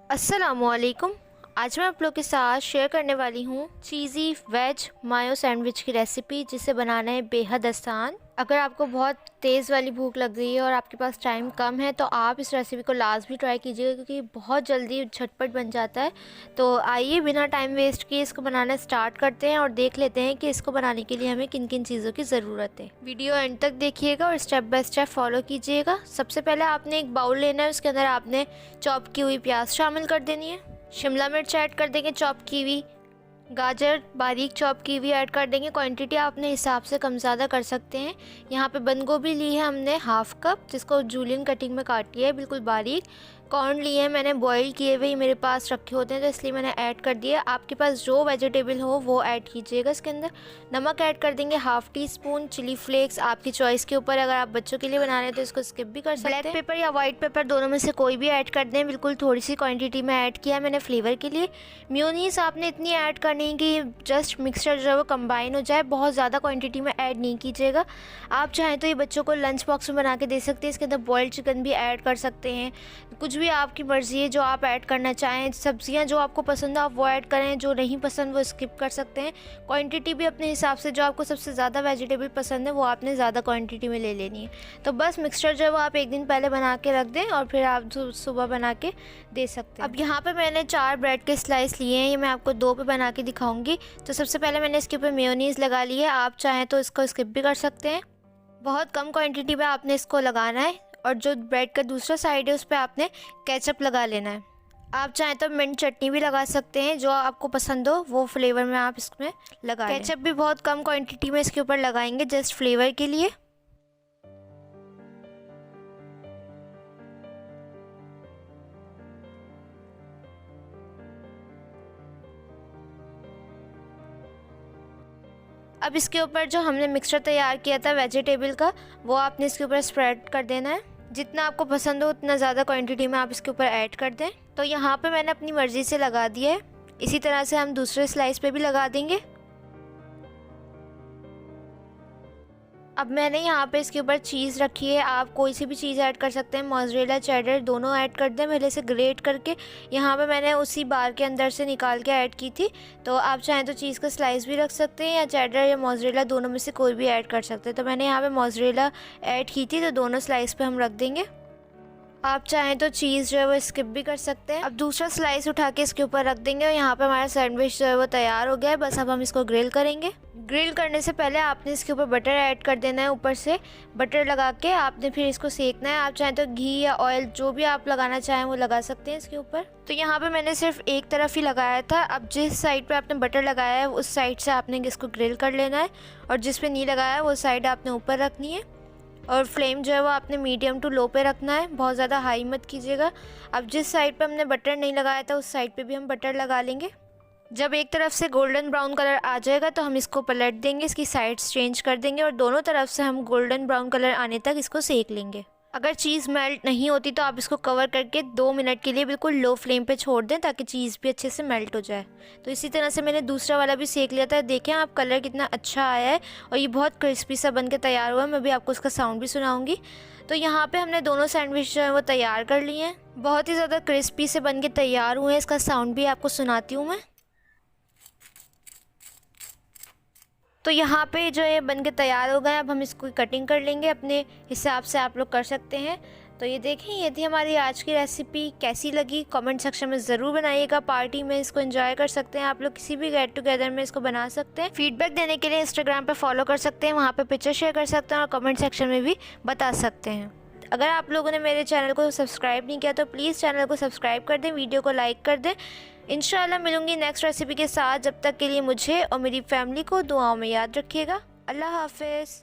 अस्सलामुअलैकुम। आज मैं आप लोग के साथ शेयर करने वाली हूँ चीज़ी वेज मायो सैंडविच की रेसिपी, जिसे बनाना है बेहद आसान। अगर आपको बहुत तेज़ वाली भूख लग रही है और आपके पास टाइम कम है तो आप इस रेसिपी को लाजमी ट्राई कीजिएगा, क्योंकि बहुत जल्दी झटपट बन जाता है। तो आइए बिना टाइम वेस्ट किए इसको बनाना स्टार्ट करते हैं और देख लेते हैं कि इसको बनाने के लिए हमें किन किन चीज़ों की ज़रूरत है। वीडियो एंड तक देखिएगा और स्टेप बाय स्टेप फॉलो कीजिएगा। सबसे पहले आपने एक बाउल लेना है, उसके अंदर आपने चॉप की हुई प्याज शामिल कर देनी है, शिमला मिर्च ऐड कर देंगे चॉप की हुई, गाजर बारीक चॉप की हुई ऐड कर देंगे। क्वांटिटी आप अपने हिसाब से कम ज़्यादा कर सकते हैं। यहाँ पे बंद गोभी ली है हमने हाफ कप, जिसको जूलियन कटिंग में काटी है बिल्कुल बारीक। कॉर्न लिए हैं मैंने बॉईल किए हुए, मेरे पास रखे होते हैं तो इसलिए मैंने ऐड कर दिए। आपके पास जो वेजिटेबल हो वो ऐड कीजिएगा। इसके अंदर नमक ऐड कर देंगे half teaspoon, chilli flakes आपकी चॉइस के ऊपर, अगर आप बच्चों के लिए बना रहे हैं तो इसको स्किप भी कर सकते हैं। ब्लैक पेपर या वाइट पेपर दोनों में से कोई भी ऐड कर दें, बिल्कुल थोड़ी सी क्वान्टिटी में ऐड किया मैंने फ्लेवर के लिए। मेयोनीज़ आपने इतनी ऐड करनी है कि जस्ट मिक्सचर जो है वो कंबाइन हो जाए, बहुत ज़्यादा क्वांटिटी में ऐड नहीं कीजिएगा। आप चाहें तो ये बच्चों को लंच बॉक्स में बना के दे सकते हैं। इसके अंदर बॉइल्ड चिकन भी ऐड कर सकते हैं, कुछ भी आपकी मर्ज़ी है जो आप ऐड करना चाहें। सब्जियां जो आपको पसंद है आप वो ऐड करें, जो नहीं पसंद वो स्किप कर सकते हैं। क्वांटिटी भी अपने हिसाब से, जो आपको सबसे ज़्यादा वेजिटेबल पसंद है वो आपने ज़्यादा क्वांटिटी में ले लेनी है। तो बस मिक्सचर जो है वो आप एक दिन पहले बना के रख दें और फिर आप सुबह बना के दे सकते हैं। अब यहाँ पर मैंने 4 ब्रेड के स्लाइस लिए हैं, ये मैं आपको 2 पे बना के दिखाऊंगी। तो सबसे पहले मैंने इसके ऊपर मेयोनीज़ लगा ली है, आप चाहें तो इसको स्किप भी कर सकते हैं। बहुत कम क्वांटिटी में आपने इसको लगाना है। और जो ब्रेड का दूसरा साइड है उस पर आपने केचप लगा लेना है। आप चाहें तो मिंट चटनी भी लगा सकते हैं, जो आपको पसंद हो वो फ्लेवर में आप इसमें लगा लें। केचप भी बहुत कम क्वांटिटी में इसके ऊपर लगाएंगे, जस्ट फ्लेवर के लिए। अब इसके ऊपर जो हमने मिक्सचर तैयार किया था वेजिटेबल का, वो आपने इसके ऊपर स्प्रेड कर देना है। जितना आपको पसंद हो उतना ज़्यादा क्वांटिटी में आप इसके ऊपर ऐड कर दें। तो यहाँ पे मैंने अपनी मर्ज़ी से लगा दिया है, इसी तरह से हम दूसरे स्लाइस पे भी लगा देंगे। अब मैंने यहाँ पे इसके ऊपर चीज़ रखी है, आप कोई सी भी चीज़ ऐड कर सकते हैं, मोज़रेला चेडर दोनों ऐड कर दें पहले से ग्रेट करके। यहाँ पे मैंने उसी बार के अंदर से निकाल के ऐड की थी। तो आप चाहें तो चीज़ का स्लाइस भी रख सकते हैं, या चेडर या मोज़रेला दोनों में से कोई भी ऐड कर सकते हैं। तो मैंने यहाँ पे मोज़रेला ऐड की थी, तो दोनों स्लाइस पे हम रख देंगे। आप चाहें तो चीज़ जो है वो स्किप भी कर सकते हैं। अब दूसरा स्लाइस उठा के इसके ऊपर रख देंगे और यहाँ पे हमारा सैंडविच जो है वो तैयार हो गया है। बस अब हम इसको ग्रिल करेंगे। ग्रिल करने से पहले आपने इसके ऊपर बटर ऐड कर देना है, ऊपर से बटर लगा के आपने फिर इसको सेकना है। आप चाहें तो घी या ऑयल जो भी आप लगाना चाहें वो लगा सकते हैं इसके ऊपर। तो यहाँ पे मैंने सिर्फ एक तरफ ही लगाया था। अब जिस साइड पे आपने बटर लगाया है उस साइड से आपने इसको ग्रिल कर लेना है, और जिस पे नहीं लगाया है वो साइड आपने ऊपर रखनी है। और फ्लेम जो है वो आपने मीडियम टू लो पे रखना है, बहुत ज़्यादा हाई मत कीजिएगा। अब जिस साइड पे हमने बटर नहीं लगाया था उस साइड पे भी हम बटर लगा लेंगे। जब एक तरफ से गोल्डन ब्राउन कलर आ जाएगा तो हम इसको पलट देंगे, इसकी साइड्स चेंज कर देंगे और दोनों तरफ से हम गोल्डन ब्राउन कलर आने तक इसको सेक लेंगे। अगर चीज़ मेल्ट नहीं होती तो आप इसको कवर करके 2 मिनट के लिए बिल्कुल लो फ्लेम पे छोड़ दें, ताकि चीज़ भी अच्छे से मेल्ट हो जाए। तो इसी तरह से मैंने दूसरा वाला भी सेक लिया था। देखें आप कलर कितना अच्छा आया है और ये बहुत क्रिस्पी सा बन के तैयार हुआ है। मैं भी आपको उसका साउंड भी सुनाऊंगी। तो यहाँ पे हमने दोनों सैंडविच जो है वो तैयार कर लिए हैं, बहुत ही ज़्यादा क्रिस्पी से बन के तैयार हुए हैं। इसका साउंड भी आपको सुनाती हूँ मैं। तो यहाँ पे जो है बन के तैयार हो गए। अब हम इसको कटिंग कर लेंगे, अपने हिसाब से आप लोग कर सकते हैं। तो ये देखें, ये थी हमारी आज की रेसिपी। कैसी लगी कमेंट सेक्शन में ज़रूर बनाइएगा। पार्टी में इसको एंजॉय कर सकते हैं आप लोग, किसी भी गेट टुगेदर में इसको बना सकते हैं। फीडबैक देने के लिए इंस्टाग्राम पे फॉलो कर सकते हैं, वहाँ पे पिक्चर शेयर कर सकते हैं और कमेंट सेक्शन में भी बता सकते हैं। अगर आप लोगों ने मेरे चैनल को सब्सक्राइब नहीं किया तो प्लीज़ चैनल को सब्सक्राइब कर दें, वीडियो को लाइक कर दें। इंशाल्लाह मिलूंगी नेक्स्ट रेसिपी के साथ। जब तक के लिए मुझे और मेरी फैमिली को दुआओं में याद रखिएगा। अल्लाह हाफिज़।